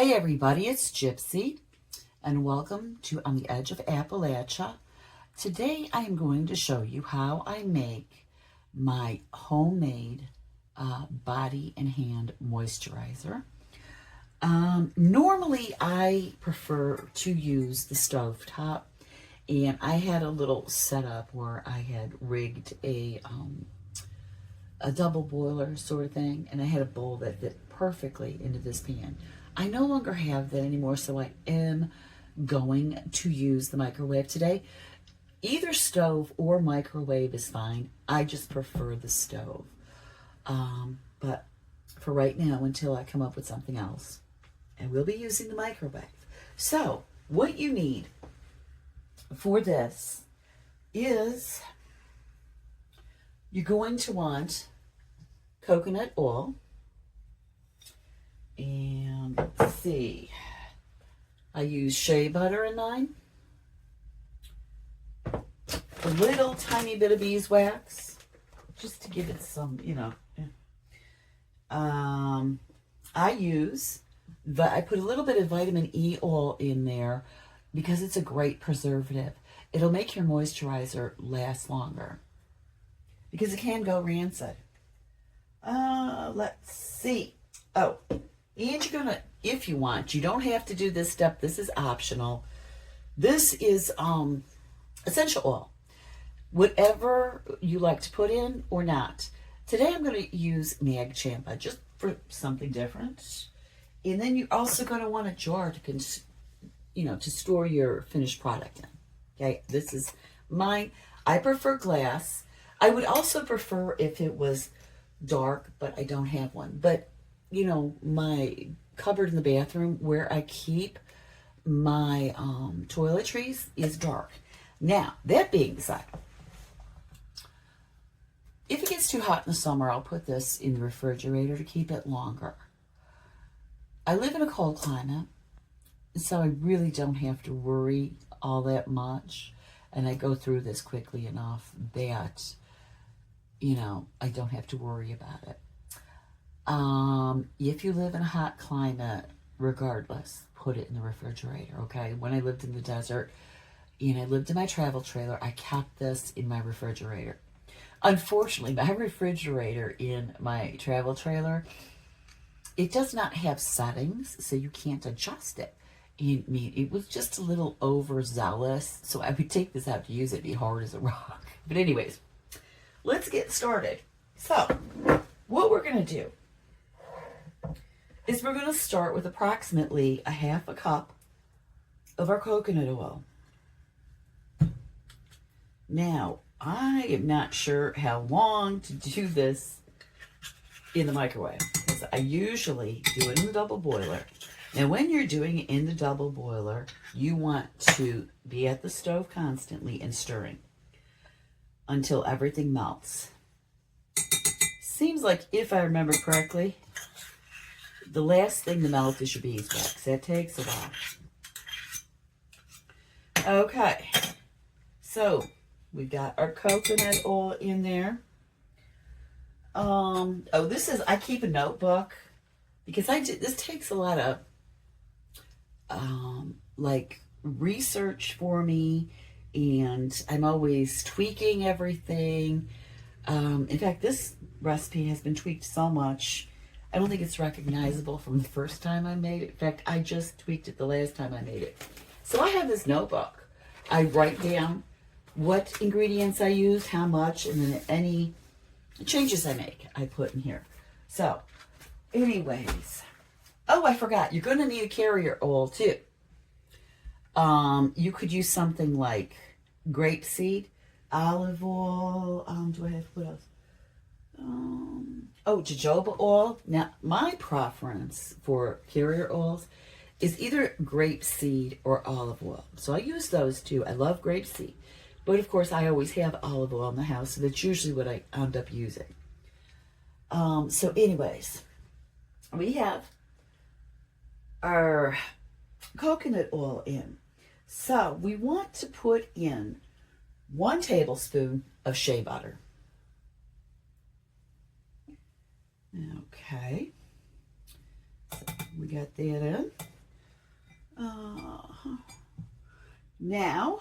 Hey everybody, it's Gypsy, and welcome to On the Edge of Appalachia. Today I am going to show you how I make my homemade body and hand moisturizer. Normally I prefer to use the stovetop, and I had a little setup where I had rigged a double boiler sort of thing, and I had a bowl that fit perfectly into this pan. I no longer have that anymore, so I am going to use the microwave today. Either stove or microwave is fine. I just prefer the stove. But for right now, until I come up with something else, I will be using the microwave. So what you need for this is you're going to want coconut oil. And let's see, I use shea butter in mine, a little tiny bit of beeswax, just to give it some, I put a little bit of vitamin E oil in there because it's a great preservative. It'll make your moisturizer last longer because it can go rancid. Let's see. Oh, and you're gonna, if you want, you don't have to do this step. This is optional. This is essential oil, whatever you like to put in or not. Today I'm going to use Mag Champa just for something different. And then you're also going to want a jar to store your finished product in. Okay, this is mine. I prefer glass. I would also prefer if it was dark, but I don't have one. But my cupboard in the bathroom where I keep my toiletries is dark. Now, that being said, if it gets too hot in the summer, I'll put this in the refrigerator to keep it longer. I live in a cold climate, so I really don't have to worry all that much. And I go through this quickly enough that, I don't have to worry about it. If you live in a hot climate, regardless, put it in the refrigerator, okay? When I lived in the desert and I lived in my travel trailer, I kept this in my refrigerator. Unfortunately, my refrigerator in my travel trailer, it does not have settings, so you can't adjust it. And it was just a little overzealous, so I would take this out to use it, it'd be hard as a rock. But anyways, let's get started. So, what we're going to do is we're going to start with approximately a half a cup of our coconut oil. Now, I am not sure how long to do this in the microwave, because I usually do it in the double boiler. Now, when you're doing it in the double boiler, you want to be at the stove constantly and stirring until everything melts. Seems like, if I remember correctly, the last thing to melt is your beeswax. That takes a while. Okay, so we got our coconut oil in there. I keep a notebook because this takes a lot of research for me, and I'm always tweaking everything. In fact, this recipe has been tweaked so much, I don't think it's recognizable from the first time I made it. In fact, I just tweaked it the last time I made it. So I have this notebook. I write down what ingredients I use, how much, and then any changes I make, I put in here. So, anyways. Oh, I forgot. You're going to need a carrier oil, too. You could use something like grapeseed, olive oil. Do I have, what else? Jojoba oil. Now, my preference for carrier oils is either grapeseed or olive oil. So I use those too. I love grapeseed. But of course, I always have olive oil in the house, so that's usually what I end up using. So anyways, we have our coconut oil in. So we want to put in 1 tablespoon of shea butter. Okay, so we got that in. Now,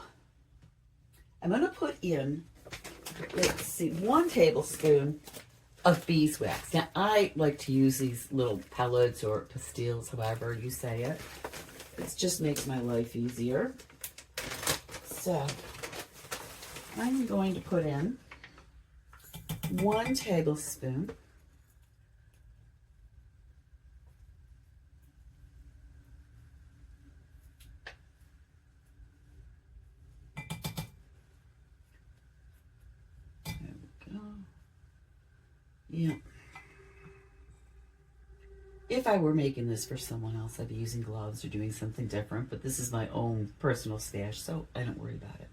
I'm going to put in, let's see, 1 tablespoon of beeswax. Now, I like to use these little pellets or pastilles, however you say it. It just makes my life easier. So, I'm going to put in 1 tablespoon. There we go. Yeah. If I were making this for someone else, I'd be using gloves or doing something different, but this is my own personal stash, so I don't worry about it.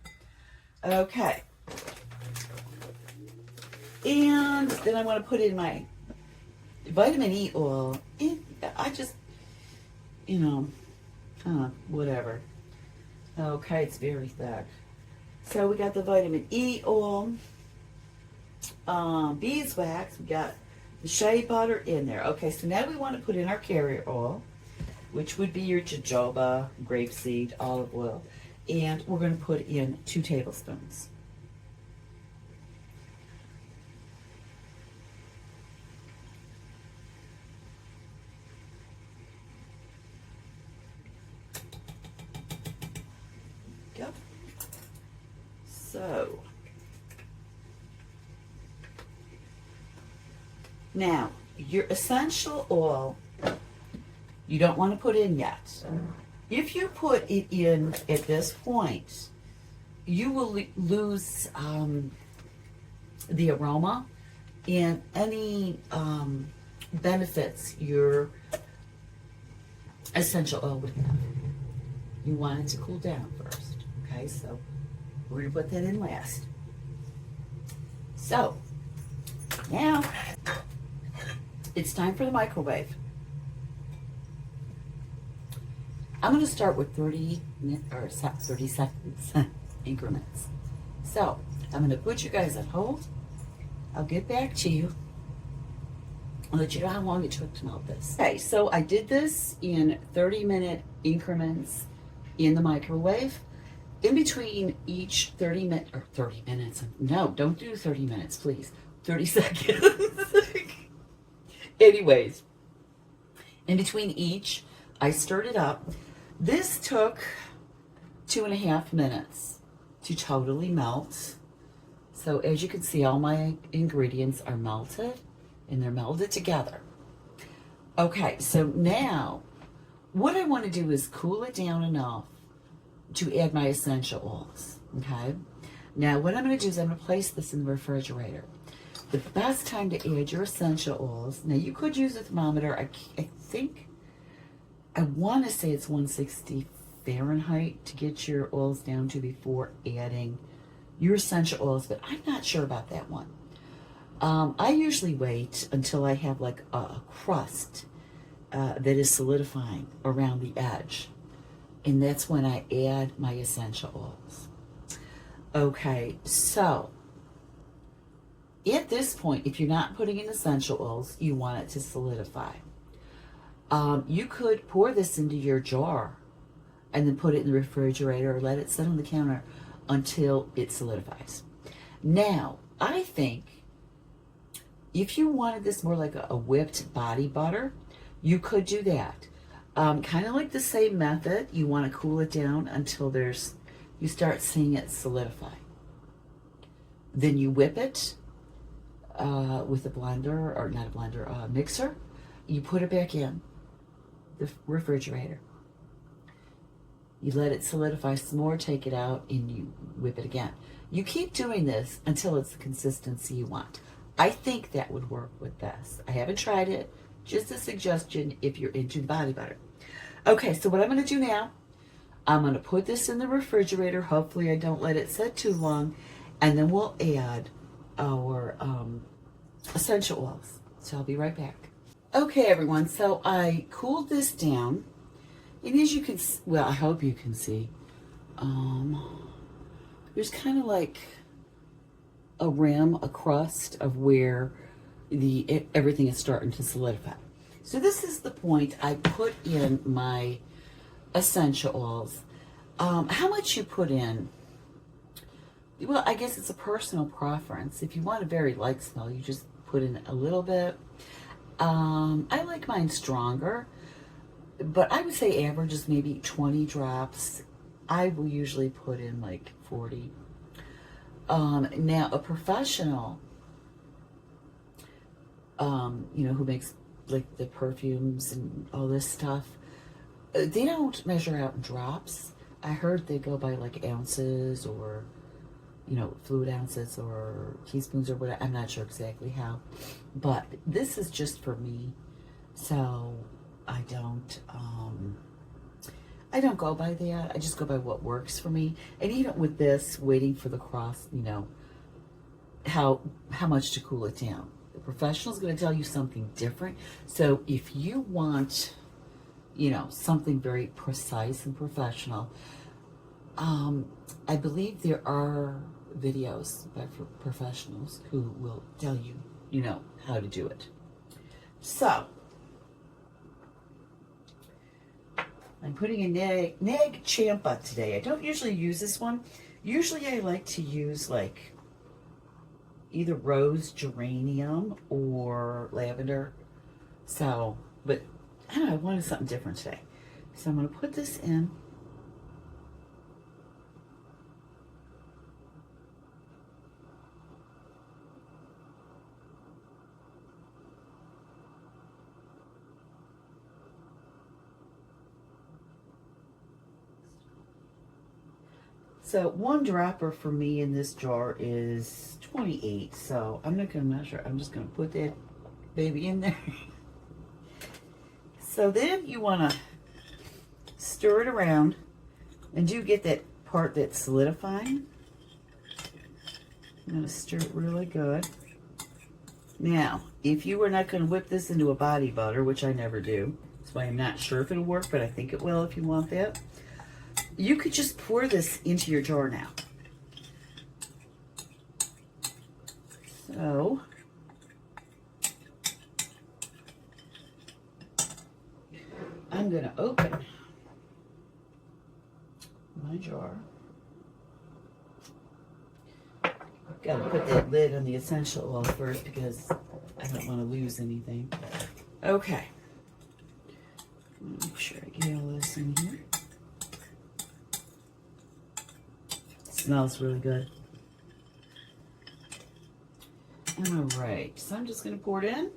Okay. And then I want to put in my vitamin E oil. I just, whatever. Okay, it's very thick. So we got the vitamin E oil, beeswax, we got the shea butter in there. Okay, so now we want to put in our carrier oil, which would be your jojoba, grapeseed, olive oil. And we're going to put in 2 tablespoons. Go. So, now, your essential oil, you don't want to put in yet. If you put it in at this point, you will lose the aroma and any benefits your essential oil would have. You want it to cool down first. Okay, so we're going to put that in last. So, now it's time for the microwave. I'm going to start with 30 seconds increments. So, I'm going to put you guys on hold. I'll get back to you. I'll let you know how long it took to melt this. Okay, so I did this in 30-minute increments in the microwave. In between each 30 minutes, no, don't do 30 minutes, please. 30 seconds. Anyways, in between each, I stirred it up. This took 2.5 minutes to totally melt. So as you can see, all my ingredients are melted and they're melded together. Okay, so now what I want to do is cool it down enough to add my essential oils. Okay, now what I'm going to do is I'm going to place this in the refrigerator. The best time to add your essential oils, now you could use a thermometer. I want to say it's 160 Fahrenheit to get your oils down to before adding your essential oils, but I'm not sure about that one. I usually wait until I have like a crust that is solidifying around the edge, and that's when I add my essential oils. Okay, so at this point, if you're not putting in essential oils, you want it to solidify. You could pour this into your jar and then put it in the refrigerator or let it sit on the counter until it solidifies. Now, I think if you wanted this more like a whipped body butter, you could do that. Kind of like the same method. You want to cool it down until you start seeing it solidify. Then you whip it with a blender, or not a blender, a mixer. You put it back in the refrigerator. You let it solidify some more, take it out, and you whip it again. You keep doing this until it's the consistency you want. I think that would work with this. I haven't tried it. Just a suggestion if you're into body butter. Okay, so what I'm going to do now, I'm going to put this in the refrigerator. Hopefully I don't let it sit too long. And then we'll add our essential oils. So I'll be right back. Okay, everyone, so I cooled this down. And as you can, well, I hope you can see, there's kind of like a rim, a crust of where everything is starting to solidify. So this is the point I put in my essential oils. How much you put in? Well, I guess it's a personal preference. If you want a very light smell, you just put in a little bit. I like mine stronger, but I would say average is maybe 20 drops. I will usually put in like 40. Now, a professional, who makes like the perfumes and all this stuff, they don't measure out in drops. I heard they go by like ounces or, fluid ounces or teaspoons or whatever. I'm not sure exactly how, but this is just for me. So I don't go by that. I just go by what works for me. And even with this, waiting for the cross, how much to cool it down. The professional is going to tell you something different. So if you want, something very precise and professional, I believe there are videos by professionals who will tell you, how to do it. So I'm putting a Nag Champa today. I don't usually use this one. Usually I like to use like either rose geranium or lavender. So, but I don't know, I wanted something different today. So I'm going to put this in. So 1 dropper for me in this jar is 28. So I'm not going to measure. I'm just going to put that baby in there. So then you want to stir it around and do get that part that's solidifying. I'm going to stir it really good. Now, if you were not going to whip this into a body butter, which I never do, that's why I'm not sure if it'll work, but I think it will if you want that. You could just pour this into your jar now. So, I'm going to open my jar. Got to put that lid on the essential oil first because I don't want to lose anything. Okay. Make sure I get all this in here. Smells really good. All right, so I'm just going to pour it in.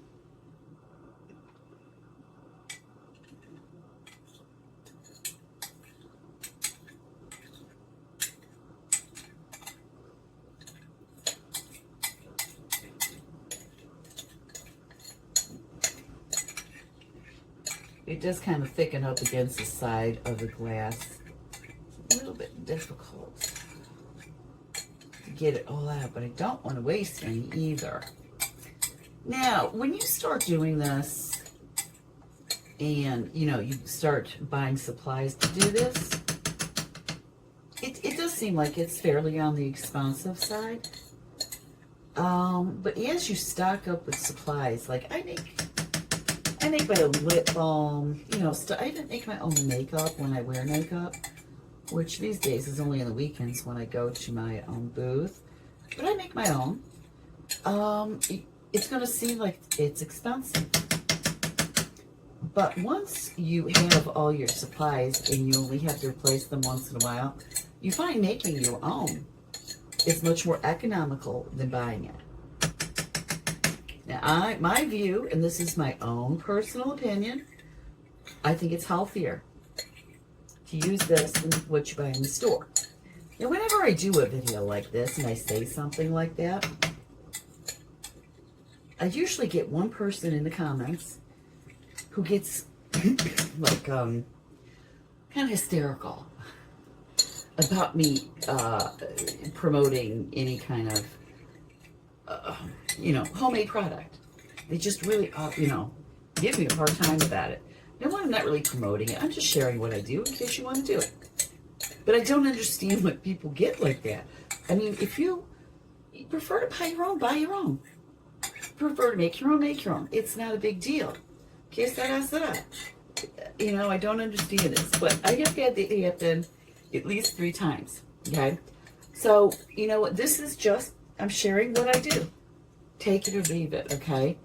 It does kind of thicken up against the side of the glass. It's a little bit difficult to get it all out, but I don't want to waste any either. Now, when you start doing this and, you start buying supplies to do this, it does seem like it's fairly on the expensive side. But as you stock up with supplies, like I make my own lip balm, I even make my own makeup when I wear makeup, which these days is only on the weekends when I go to my own booth. But I make my own. It's going to seem like it's expensive. But once you have all your supplies and you only have to replace them once in a while, you find making your own is much more economical than buying it. Now, my view, and this is my own personal opinion, I think it's healthier to use this than what you buy in the store. Now, whenever I do a video like this and I say something like that, I usually get one person in the comments who gets like kind of hysterical about me promoting any kind of homemade product. They just really give me a hard time about it. No, I'm not really promoting it. I'm just sharing what I do in case you want to do it. But I don't understand what people get like that. I mean, if you prefer to buy your own. Prefer to make your own, make your own. It's not a big deal. Que será, será. You know, I don't understand this, but I have had it happen at least 3 times, okay? So, you know what, this is just, I'm sharing what I do. Take it or leave it, okay?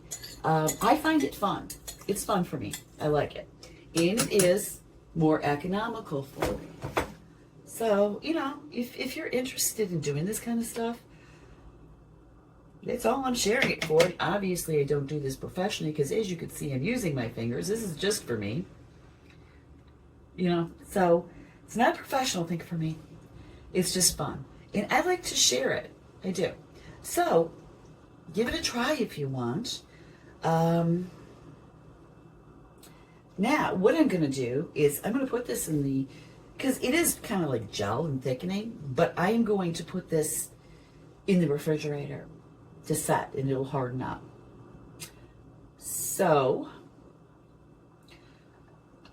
I find it fun. It's fun for me. I like it. And it is more economical for me. So, you know, if you're interested in doing this kind of stuff, that's all I'm sharing it for. Obviously, I don't do this professionally because, as you can see, I'm using my fingers. This is just for me. You know, so it's not a professional thing for me. It's just fun. And I like to share it. I do. So, give it a try if you want. Now, what I'm going to do is I'm going to put this in the, because it is kind of like gel and thickening, but I am going to put this in the refrigerator to set, and it'll harden up. So,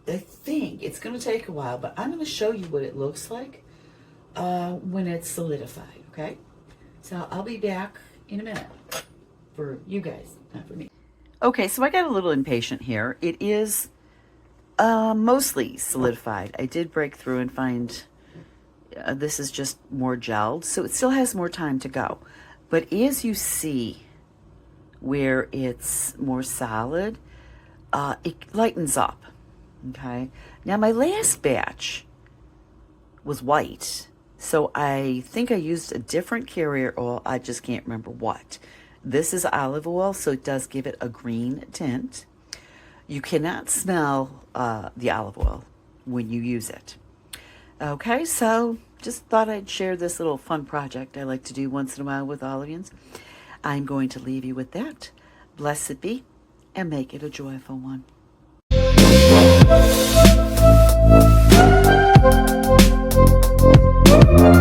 I think it's going to take a while, but I'm going to show you what it looks like when it's solidified, okay? So, I'll be back in a minute for you guys, not for me. Okay, so I got a little impatient here. It is mostly solidified. I did break through and find this is just more gelled, so it still has more time to go. But as you see where it's more solid, it lightens up, okay? Now my last batch was white, so I think I used a different carrier oil. I just can't remember what. This is olive oil, so it does give it a green tint. You cannot smell the olive oil when you use it. Okay, so just thought I'd share this little fun project I like to do once in a while with Olivians. I'm going to leave you with that. Blessed be, and make it a joyful one.